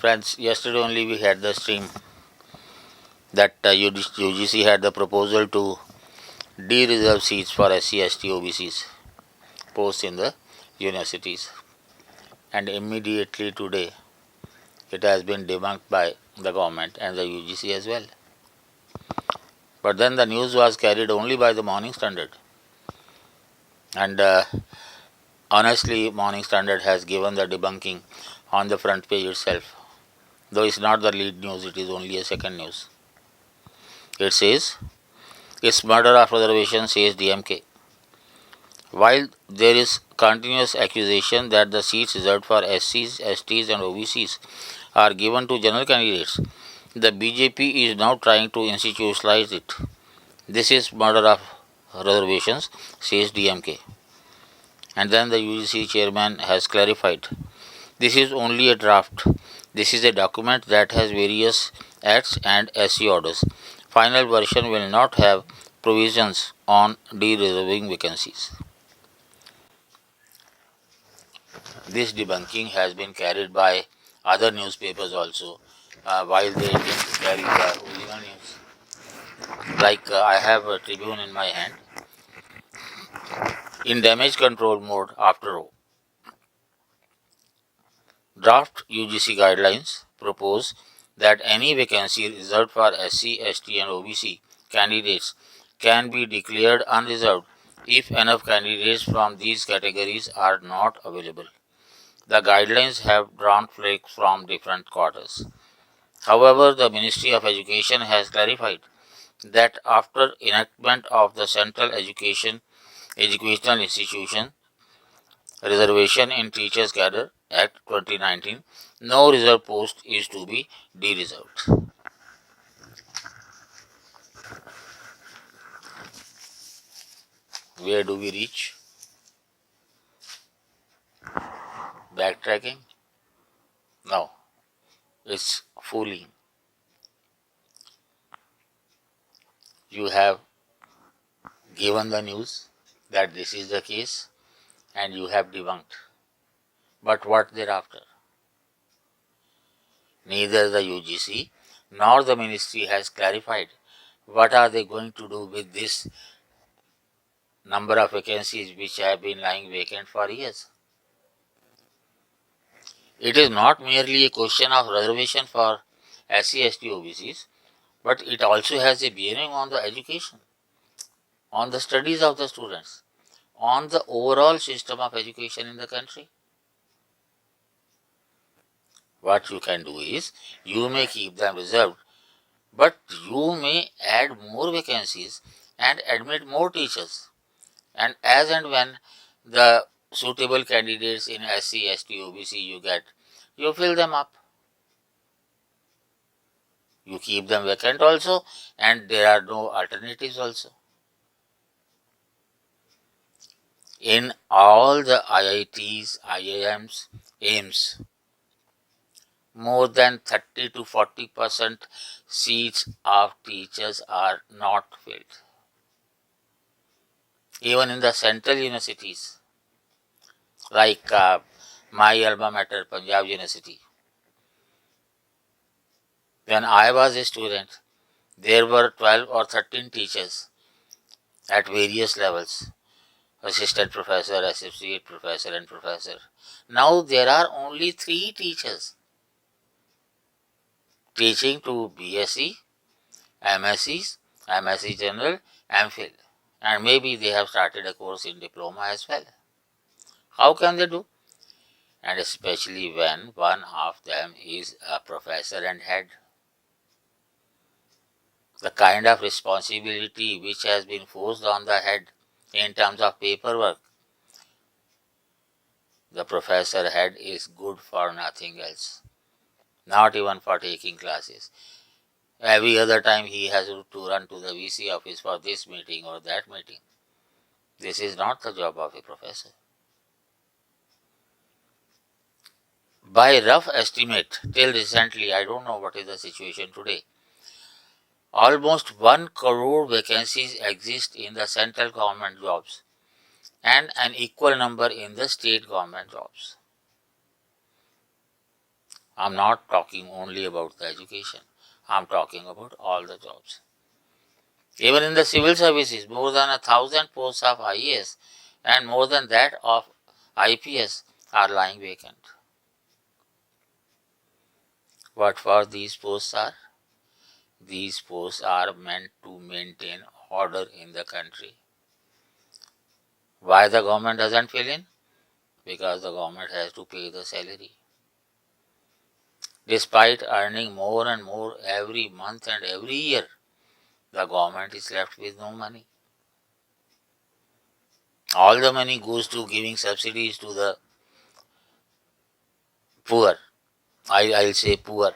Friends, yesterday only we had the stream that UGC had the proposal to de-reserve seats for SC, ST, OBCs posts in the universities, and immediately today it has been debunked by the government and the UGC as well. But then the news was carried only by the Morning Standard, and honestly, Morning Standard has given the debunking on the front page itself. Though it's not the lead news, it is only a second news. It says, "It's murder of reservation," says DMK. While there is continuous accusation that the seats reserved for SCs, STs and OBCs are given to general candidates, the BJP is now trying to institutionalize it. This is murder of reservations, says DMK. And then the UGC chairman has clarified, this is only a draft. This is a document that has various acts and SC orders. Final version will not have provisions on de-reserving vacancies. This debunking has been carried by other newspapers also, while they didn't carry the original news. Like I have a Tribune in my hand. In damage control mode after all. Draft UGC guidelines propose that any vacancy reserved for SC, ST and OBC candidates can be declared unreserved if enough candidates from these categories are not available. The guidelines have drawn flags from different quarters. However, the Ministry of Education has clarified that after enactment of the Central Educational Institution Reservation in Teachers Cadre Act 2019, no reserved post is to be de-reserved. Where do we reach? Backtracking? No, it's fooling. You have given the news that this is the case and you have debunked. But what thereafter? Neither the UGC nor the ministry has clarified what are they going to do with this number of vacancies which have been lying vacant for years. It is not merely a question of reservation for SC, ST, OBCs, but it also has a bearing on the education, on the studies of the students, on the overall system of education in the country. What you can do is, you may keep them reserved, but you may add more vacancies and admit more teachers. And as and when the suitable candidates in SC, ST, OBC you get, you fill them up. You keep them vacant also, and there are no alternatives also. In all the IITs, IIMs, AIMS, more than 30 to 40% seats of teachers are not filled. Even in the central universities, like my alma mater, Punjab University, when I was a student, there were 12 or 13 teachers at various levels, assistant professor, associate professor and professor. Now there are only 3 teachers teaching to BSc, MScs, MSc General, MPhil, and maybe they have started a course in diploma as well. How can they do? And especially when one of them is a professor and head. The kind of responsibility which has been forced on the head in terms of paperwork, the professor head is good for nothing else, not even for taking classes. Every other time he has to run to the VC office for this meeting or that meeting. This is not the job of a professor. By rough estimate, till recently, I don't know what is the situation today, almost 1 crore vacancies exist in the central government jobs and an equal number in the state government jobs. I'm not talking only about the education. I'm talking about all the jobs. Even in the civil services, more than 1,000 posts of IAS and more than that of IPS are lying vacant. What for these posts are? These posts are meant to maintain order in the country. Why the government doesn't fill in? Because the government has to pay the salary. Despite earning more and more every month and every year, the government is left with no money. All the money goes to giving subsidies to the poor. I'll say poor.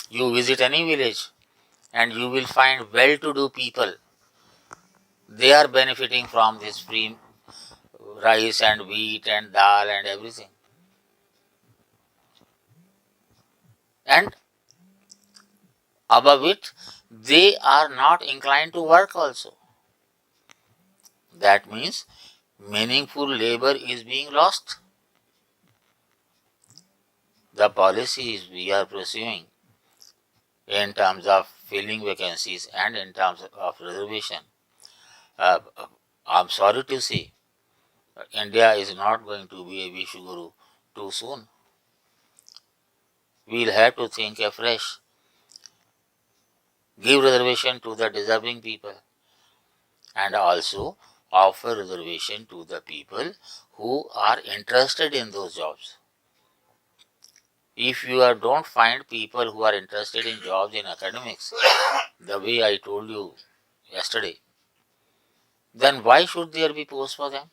You visit any village and you will find well-to-do people. They are benefiting from this free rice and wheat and dal and everything. And above it, they are not inclined to work also. That means meaningful labor is being lost. The policies we are pursuing in terms of filling vacancies and in terms of reservation, uh, I'm sorry to say, India is not going to be a Vishuguru too soon. We'll have to think afresh. Give reservation to the deserving people and also offer reservation to the people who are interested in those jobs. If you don't find people who are interested in jobs in academics, the way I told you yesterday, then why should there be posts for them?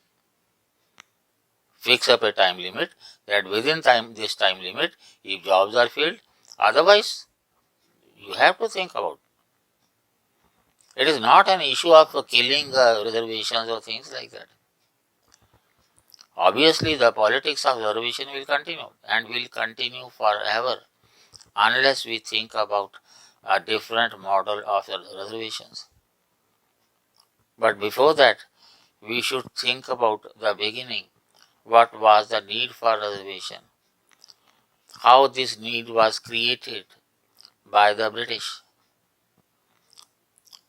Fix up a time limit that within this time limit, if jobs are filled, otherwise you have to think about. It is not an issue of killing reservations or things like that. Obviously, the politics of reservation will continue and will continue forever unless we think about a different model of reservations. But before that, we should think about the beginning. What was the need for reservation? How this need was created by the British.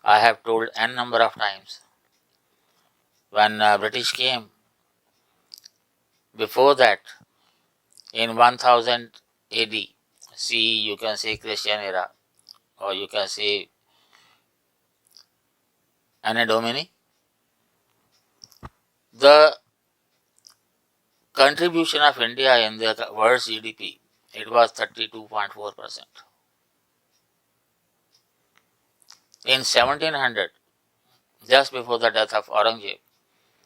I have told n number of times. When British came, before that, in 1000 AD, see, you can say Christian era, or you can say Anno Domini, the contribution of India in the world's GDP, it was 32.4%. In 1700, just before the death of Aurangzeb,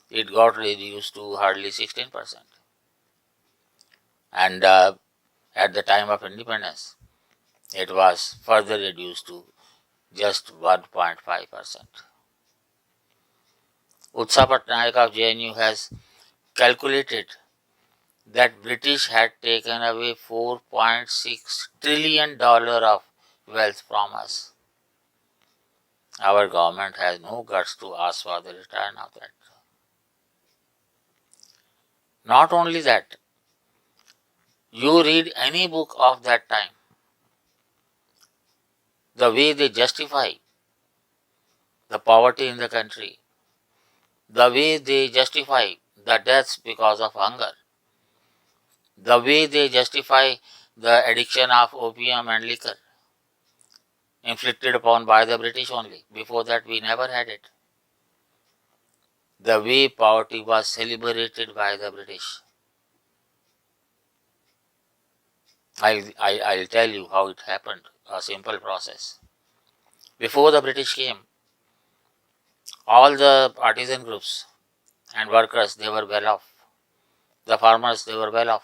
it got reduced to hardly 16%. And at the time of independence, it was further reduced to just 1.5%. Utsa Patnaik of JNU has calculated that British had taken away $4.6 trillion of wealth from us. Our government has no guts to ask for the return of that. Not only that, you read any book of that time, the way they justify the poverty in the country, the way they justify the deaths because of hunger, the way they justify the addiction of opium and liquor, inflicted upon by the British only. Before that, we never had it. The way poverty was celebrated by the British. I'll tell you how it happened, a simple process. Before the British came, all the artisan groups and workers, they were well off. The farmers, they were well off.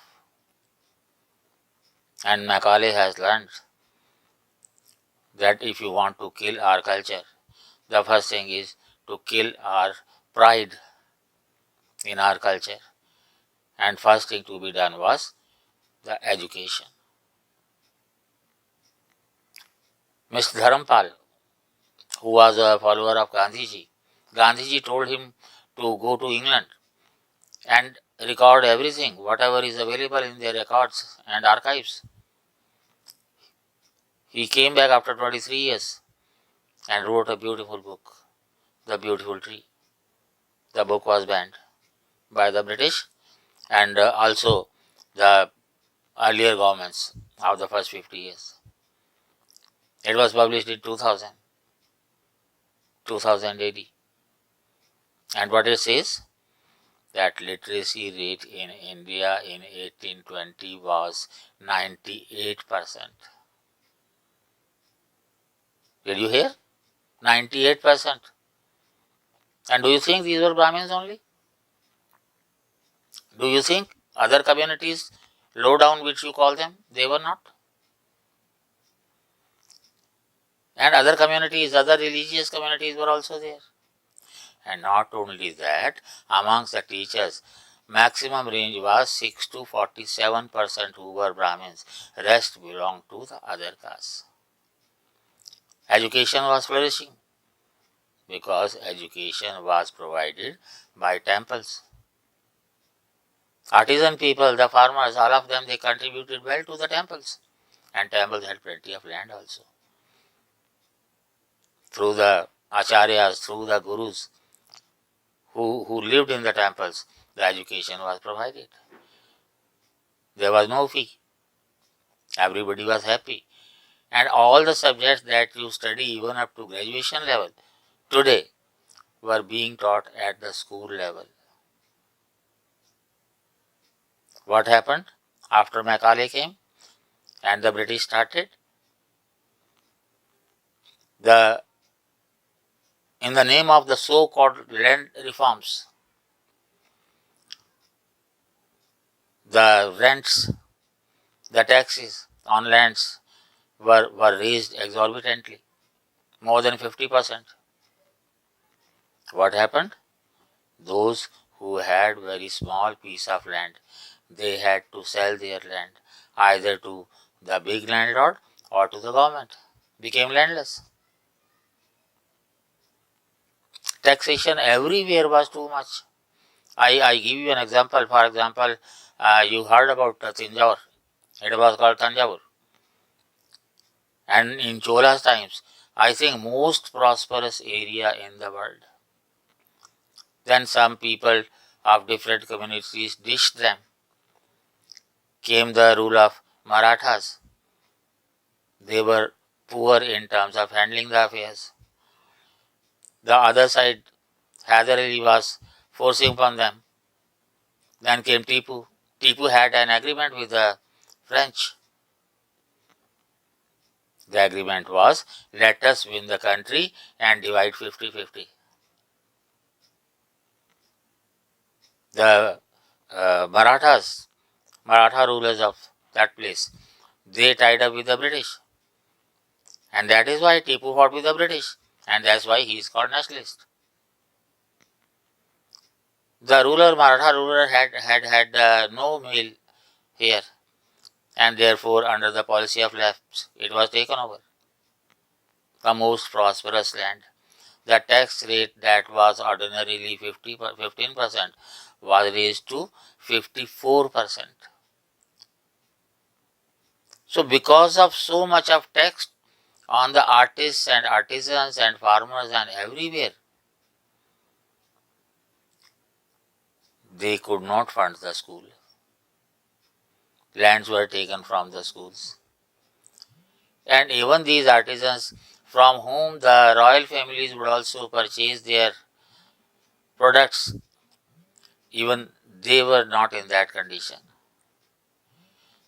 And Macaulay has learned that if you want to kill our culture, the first thing is to kill our pride in our culture. And first thing to be done was the education. Mr. Dharampal, who was a follower of Gandhiji, Gandhiji told him to go to England and record everything, whatever is available in their records and archives. He came back after 23 years and wrote a beautiful book, The Beautiful Tree. The book was banned by the British and also the earlier governments of the first 50 years. It was published in 2000 AD. And what it says? That literacy rate in India in 1820 was 98%. Did you hear? 98%. And do you think these were Brahmins only? Do you think other communities, low down which you call them, they were not? And other communities, other religious communities were also there. And not only that, amongst the teachers, maximum range was 6 to 47% who were Brahmins. Rest belonged to the other castes. Education was flourishing because education was provided by temples. Artisan people, the farmers, all of them, they contributed well to the temples. And temples had plenty of land also. Through the acharyas, through the gurus who lived in the temples, the education was provided. There was no fee. Everybody was happy. And all the subjects that you study even up to graduation level today were being taught at the school level. What happened after Macaulay came and the British started? In the name of the so-called land reforms, the rents, the taxes on lands were raised exorbitantly, more than 50%. What happened? Those who had very small piece of land, they had to sell their land either to the big landlord or to the government, became landless. Taxation everywhere was too much. I give you an example. For example, you heard about Tanjore. It was called Tanjavur. And in Chola's times, I think most prosperous area in the world. Then some people of different communities dished them. Came the rule of Marathas. They were poor in terms of handling the affairs. The other side, Hyder Ali was forcing upon them. Then came Tipu. Tipu had an agreement with the French. The agreement was, let us win the country and divide 50-50. The Maratha rulers of that place, they tied up with the British. And that is why Tipu fought with the British. And that's why he is called nationalist. The Maratha ruler had no mill here. And therefore, under the policy of left, it was taken over. The most prosperous land. The tax rate that was ordinarily 15% was raised to 54%. So because of so much of tax on the artists and artisans and farmers and everywhere, they could not fund the school. Lands were taken from the schools. And even these artisans from whom the royal families would also purchase their products, even they were not in that condition.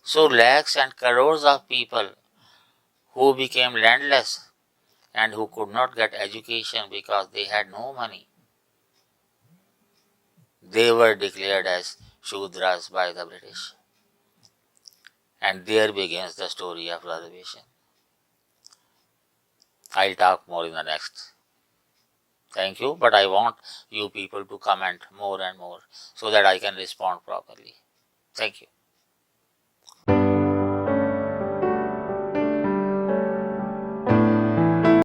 So lakhs and crores of people who became landless and who could not get education because they had no money, they were declared as Shudras by the British. And there begins the story of reservation. I'll talk more in the next. Thank you, but I want you people to comment more and more so that I can respond properly. Thank you.